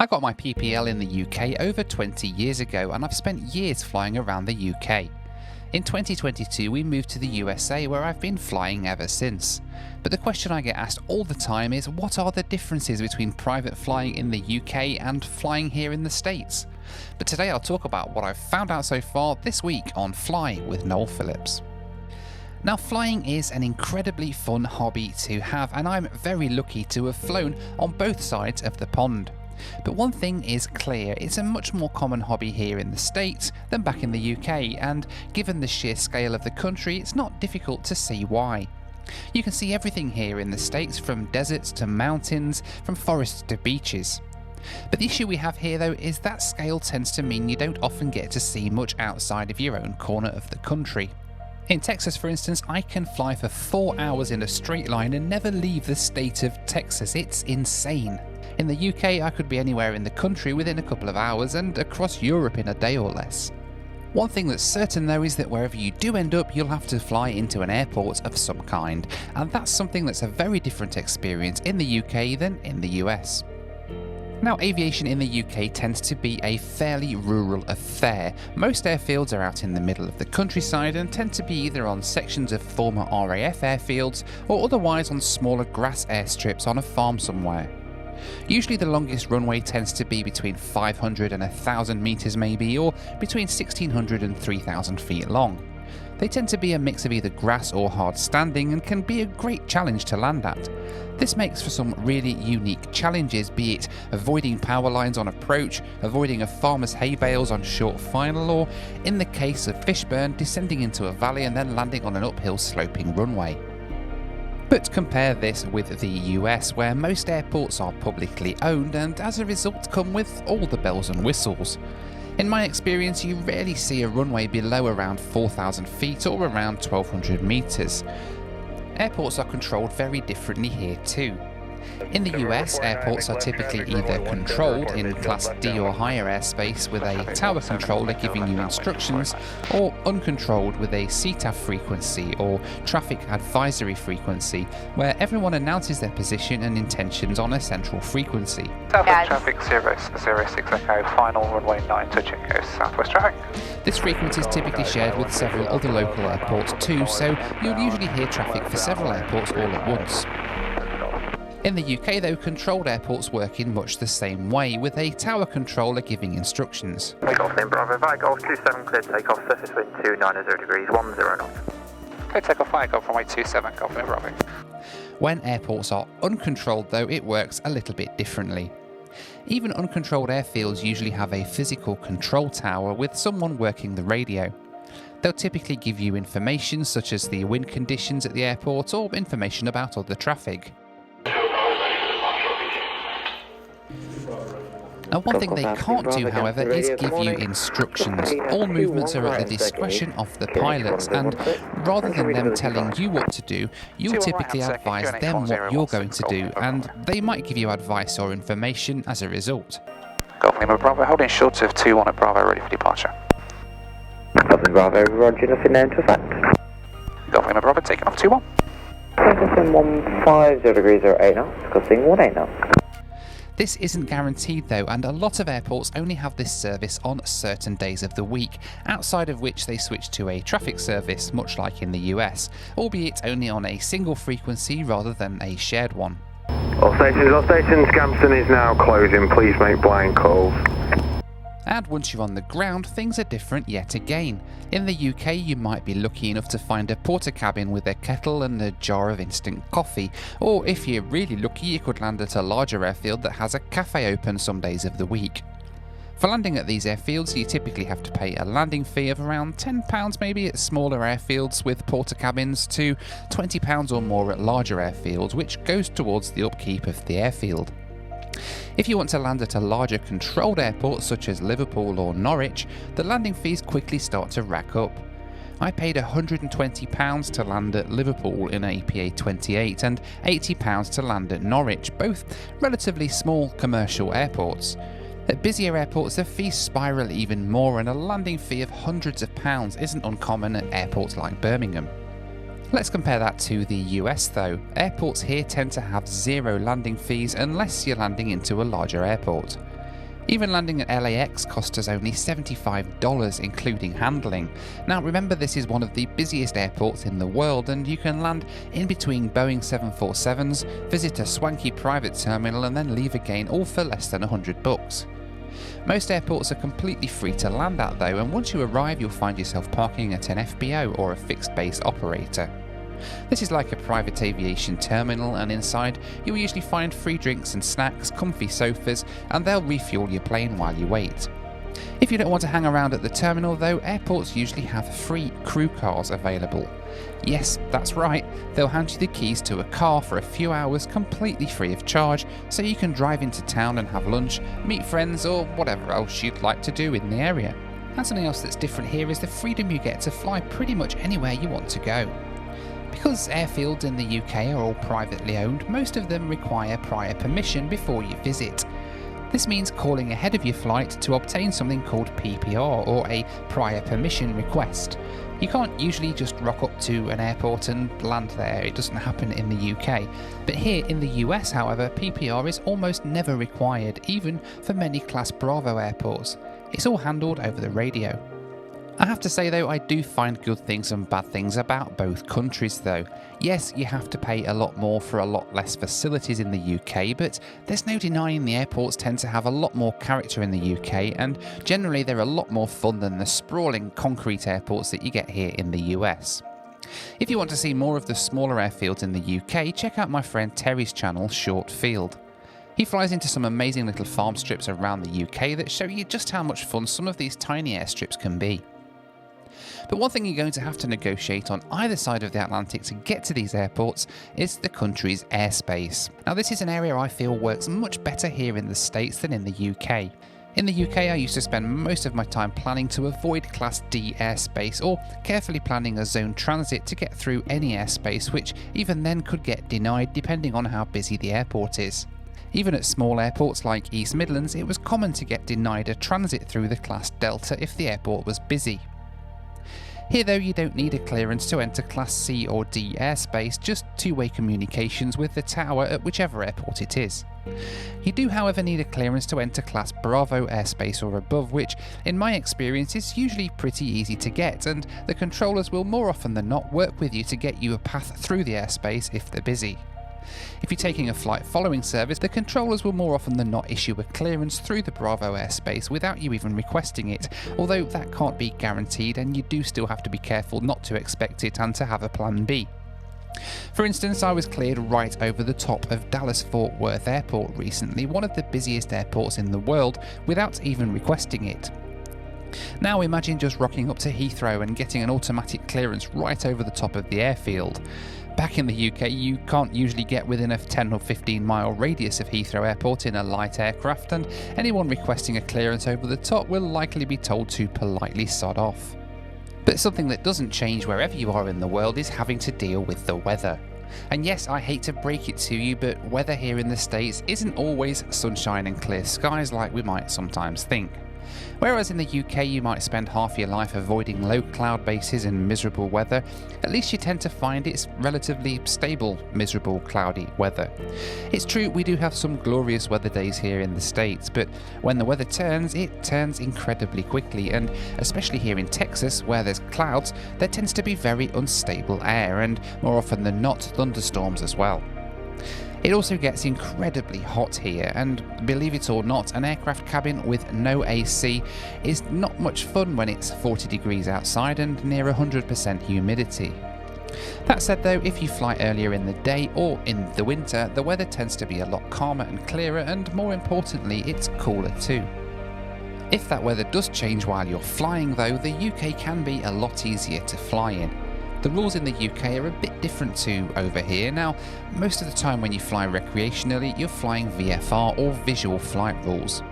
I got my PPL in the UK over 20 years ago, and I've spent years flying around the UK. In 2022 we moved to the USA, where I've been flying ever since. But the question I get asked all the time is, what are the differences between private flying in the UK and flying here in the States? But today I'll talk about what I've found out so far this week on Fly with Noel Phillips. Now, flying is an incredibly fun hobby to have, and I'm very lucky to have flown on both sides of the pond. But one thing is clear, it's a much more common hobby here in the States than back in the UK, and given the sheer scale of the country, it's not difficult to see why. You can see everything here in the States, from deserts to mountains, from forests to beaches. But the issue we have here though is that scale tends to mean you don't often get to see much outside of your own corner of the country. In Texas, for instance, I can fly for 4 hours in a straight line and never leave the state of Texas. It's insane. In the UK, I could be anywhere in the country within a couple of hours, and across Europe in a day or less. One thing that's certain though is that wherever you do end up, you'll have to fly into an airport of some kind, and that's something that's a very different experience in the UK than in the US. Now, aviation in the UK tends to be a fairly rural affair. Most airfields are out in the middle of the countryside and tend to be either on sections of former RAF airfields or otherwise on smaller grass airstrips on a farm somewhere. Usually the longest runway tends to be between 500 and 1,000 metres maybe, or between 1,600 and 3,000 feet long. They tend to be a mix of either grass or hard standing and can be a great challenge to land at. This makes for some really unique challenges, be it avoiding power lines on approach, avoiding a farmer's hay bales on short final, or in the case of Fishburne, descending into a valley and then landing on an uphill sloping runway. But compare this with the US, where most airports are publicly owned and as a result come with all the bells and whistles. In my experience, you rarely see a runway below around 4,000 feet or around 1,200 metres. Airports are controlled very differently here too. In the US, airports are typically either controlled in Class D or higher airspace with a tower controller giving you instructions, or uncontrolled with a CTAF frequency or traffic advisory frequency, where everyone announces their position and intentions on a central frequency. Southwest traffic 006 Echo, final runway 9 touch Echo, Southwest traffic. This frequency is typically shared with several other local airports too, so you'll usually hear traffic for several airports all at once. In the UK though, controlled airports work in much the same way, with a tower controller giving instructions. Takeoff name Bravo, Flight Golf 27, clear takeoff, surface wind 290 degrees, 10 knots. Clear takeoff, Flight Golf runway 27, Golf name Bravo. When airports are uncontrolled though, it works a little bit differently. Even uncontrolled airfields usually have a physical control tower with someone working the radio. They'll typically give you information such as the wind conditions at the airport or information about other traffic. Now, one thing they can't do, however, is give you instructions. All movements are at the discretion of the pilots, and rather than them telling you what to do, you'll typically advise them what you're going to do, and they might give you advice or information as a result. Golf Lima Bravo, holding short of 21 at Bravo, ready for departure. Golf Bravo, roger, nothing known to effect. Golf Lima Bravo, taking off 21. Crossing 150 degrees or 8 knots, crossing 18 knots. This isn't guaranteed though, and a lot of airports only have this service on certain days of the week, outside of which they switch to a traffic service, much like in the US, albeit only on a single frequency rather than a shared one. All stations, Scampston is now closing, please make blind calls. And once you're on the ground, things are different yet again. In the UK, you might be lucky enough to find a porter cabin with a kettle and a jar of instant coffee, or if you're really lucky, you could land at a larger airfield that has a cafe open some days of the week. For landing at these airfields, you typically have to pay a landing fee of around £10 maybe at smaller airfields with porter cabins, to £20 or more at larger airfields, which goes towards the upkeep of the airfield. If you want to land at a larger controlled airport such as Liverpool or Norwich, the landing fees quickly start to rack up. I paid £120 to land at Liverpool in APA 28 and £80 to land at Norwich, both relatively small commercial airports. At busier airports, the fees spiral even more, and a landing fee of hundreds of pounds isn't uncommon at airports like Birmingham. Let's compare that to the US though. Airports here tend to have zero landing fees unless you're landing into a larger airport. Even landing at LAX cost us only $75 including handling. Now remember, this is one of the busiest airports in the world, and you can land in between Boeing 747s, visit a swanky private terminal and then leave again, all for less than $100. Most airports are completely free to land at though, and once you arrive you'll find yourself parking at an FBO or a fixed base operator. This is like a private aviation terminal, and inside you'll usually find free drinks and snacks, comfy sofas, and they'll refuel your plane while you wait. If you don't want to hang around at the terminal though, airports usually have free crew cars available. Yes, that's right, they'll hand you the keys to a car for a few hours completely free of charge, so you can drive into town and have lunch, meet friends, or whatever else you'd like to do in the area. And something else that's different here is the freedom you get to fly pretty much anywhere you want to go. Because airfields in the UK are all privately owned, most of them require prior permission before you visit. This means calling ahead of your flight to obtain something called PPR, or a prior permission request. You can't usually just rock up to an airport and land there, it doesn't happen in the UK. But here in the US, however, PPR is almost never required, even for many Class Bravo airports. It's all handled over the radio. I have to say though, I do find good things and bad things about both countries though. Yes, you have to pay a lot more for a lot less facilities in the UK, but there's no denying the airports tend to have a lot more character in the UK, and generally they're a lot more fun than the sprawling concrete airports that you get here in the US. If you want to see more of the smaller airfields in the UK, check out my friend Terry's channel, Short Field. He flies into some amazing little farm strips around the UK that show you just how much fun some of these tiny airstrips can be. But one thing you're going to have to negotiate on either side of the Atlantic to get to these airports is the country's airspace. Now this is an area I feel works much better here in the States than in the UK. In the UK I used to spend most of my time planning to avoid Class D airspace, or carefully planning a zone transit to get through any airspace, which even then could get denied depending on how busy the airport is. Even at small airports like East Midlands, it was common to get denied a transit through the Class Delta if the airport was busy. Here though, you don't need a clearance to enter Class C or D airspace, just two-way communications with the tower at whichever airport it is. You do however need a clearance to enter Class Bravo airspace or above, which in my experience is usually pretty easy to get, and the controllers will more often than not work with you to get you a path through the airspace if they're busy. If you're taking a flight following service, the controllers will more often than not issue a clearance through the Bravo airspace without you even requesting it, although that can't be guaranteed and you do still have to be careful not to expect it and to have a plan B. For instance, I was cleared right over the top of Dallas-Fort Worth Airport recently, one of the busiest airports in the world, without even requesting it. Now imagine just rocking up to Heathrow and getting an automatic clearance right over the top of the airfield. Back in the UK, you can't usually get within a 10 or 15 mile radius of Heathrow Airport in a light aircraft, and anyone requesting a clearance over the top will likely be told to politely sod off. But something that doesn't change wherever you are in the world is having to deal with the weather. And yes, I hate to break it to you, but weather here in the States isn't always sunshine and clear skies like we might sometimes think. Whereas in the UK you might spend half your life avoiding low cloud bases and miserable weather, at least you tend to find it's relatively stable, miserable, cloudy weather. It's true we do have some glorious weather days here in the States, but when the weather turns, it turns incredibly quickly, and especially here in Texas where there's clouds, there tends to be very unstable air and more often than not thunderstorms as well. It also gets incredibly hot here, and believe it or not, an aircraft cabin with no AC is not much fun when it's 40 degrees outside and near 100% humidity. That said though, if you fly earlier in the day or in the winter, the weather tends to be a lot calmer and clearer, and more importantly, it's cooler too. If that weather does change while you're flying though, the UK can be a lot easier to fly in. The rules in the UK are a bit different to over here. Now, most of the time when you fly recreationally, you're flying VFR or visual flight rules.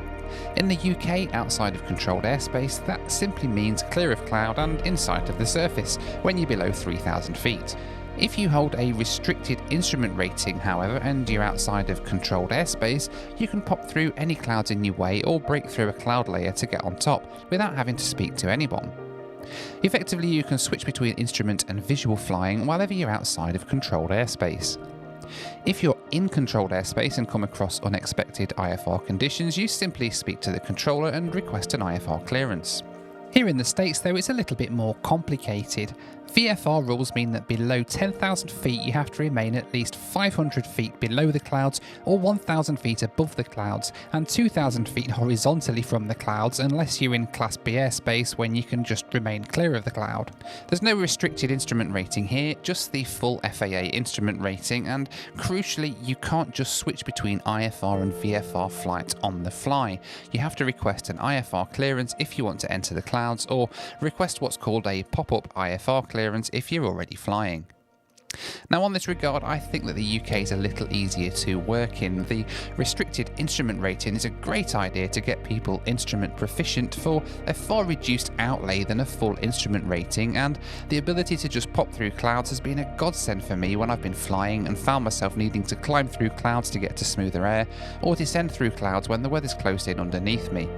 In the UK, outside of controlled airspace, that simply means clear of cloud and in sight of the surface when you're below 3,000 feet. If you hold a restricted instrument rating, however, and you're outside of controlled airspace, you can pop through any clouds in your way or break through a cloud layer to get on top without having to speak to anyone. Effectively, you can switch between instrument and visual flying whenever you're outside of controlled airspace. If you're in controlled airspace and come across unexpected IFR conditions, you simply speak to the controller and request an IFR clearance. Here in the States though, it's a little bit more complicated. VFR rules mean that below 10,000 feet you have to remain at least 500 feet below the clouds or 1,000 feet above the clouds and 2,000 feet horizontally from the clouds unless you're in Class B airspace when you can just remain clear of the cloud. There's no restricted instrument rating here, just the full FAA instrument rating, and crucially you can't just switch between IFR and VFR flights on the fly. You have to request an IFR clearance if you want to enter the clouds or request what's called a pop-up IFR clearance if you're already flying. Now on this regard, I think that the UK is a little easier to work in. The restricted instrument rating is a great idea to get people instrument proficient for a far reduced outlay than a full instrument rating, and the ability to just pop through clouds has been a godsend for me when I've been flying and found myself needing to climb through clouds to get to smoother air or descend through clouds when the weather's closed in underneath me.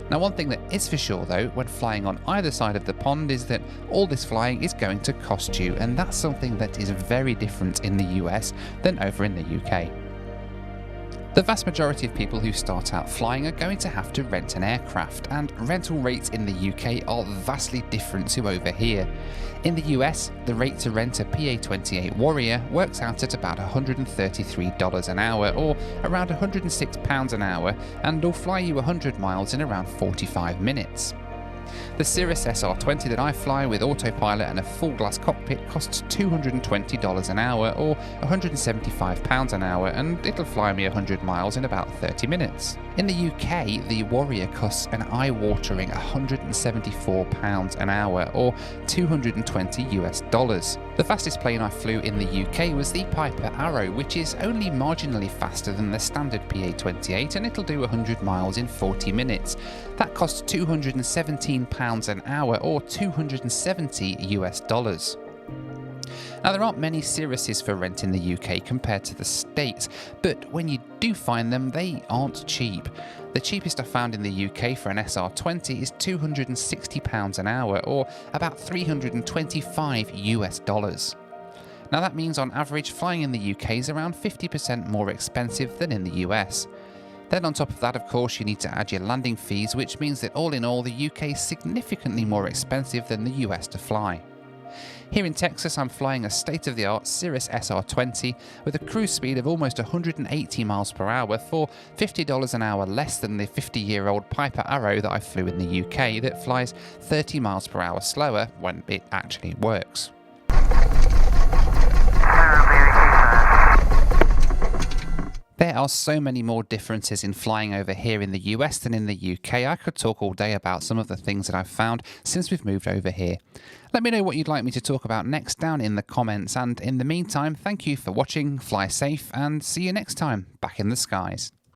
Now one thing that is for sure though when flying on either side of the pond is that all this flying is going to cost you, and that's something that is very different in the US than over in the UK. The vast majority of people who start out flying are going to have to rent an aircraft, and rental rates in the UK are vastly different to over here. In the US, the rate to rent a PA-28 Warrior works out at about $133 an hour, or around £106 an hour, and will fly you 100 miles in around 45 minutes. The Cirrus SR20 that I fly with autopilot and a full glass cockpit costs $220 an hour or £175 an hour, and it'll fly me 100 miles in about 30 minutes. In the UK, the Warrior costs an eye-watering £174 an hour or $220 US. The fastest plane I flew in the UK was the Piper Arrow, which is only marginally faster than the standard PA-28, and it'll do 100 miles in 40 minutes. That costs £217 an hour or $270 US. Now there aren't many Cirruses for rent in the UK compared to the States, but when you do find them, they aren't cheap. The cheapest I found in the UK for an SR20 is £260 an hour or about $325 US. Now that means on average flying in the UK is around 50% more expensive than in the US. Then on top of that, of course, you need to add your landing fees, which means that all in all the UK is significantly more expensive than the US to fly. Here in Texas, I'm flying a state-of-the-art Cirrus SR20 with a cruise speed of almost 180 miles per hour for $50 an hour less than the 50-year-old Piper Arrow that I flew in the UK that flies 30 miles per hour slower when it actually works. There are so many more differences in flying over here in the US than in the UK. I could talk all day about some of the things that I've found since we've moved over here. Let me know what you'd like me to talk about next down in the comments, and in the meantime, thank you for watching, fly safe, and see you next time back in the skies.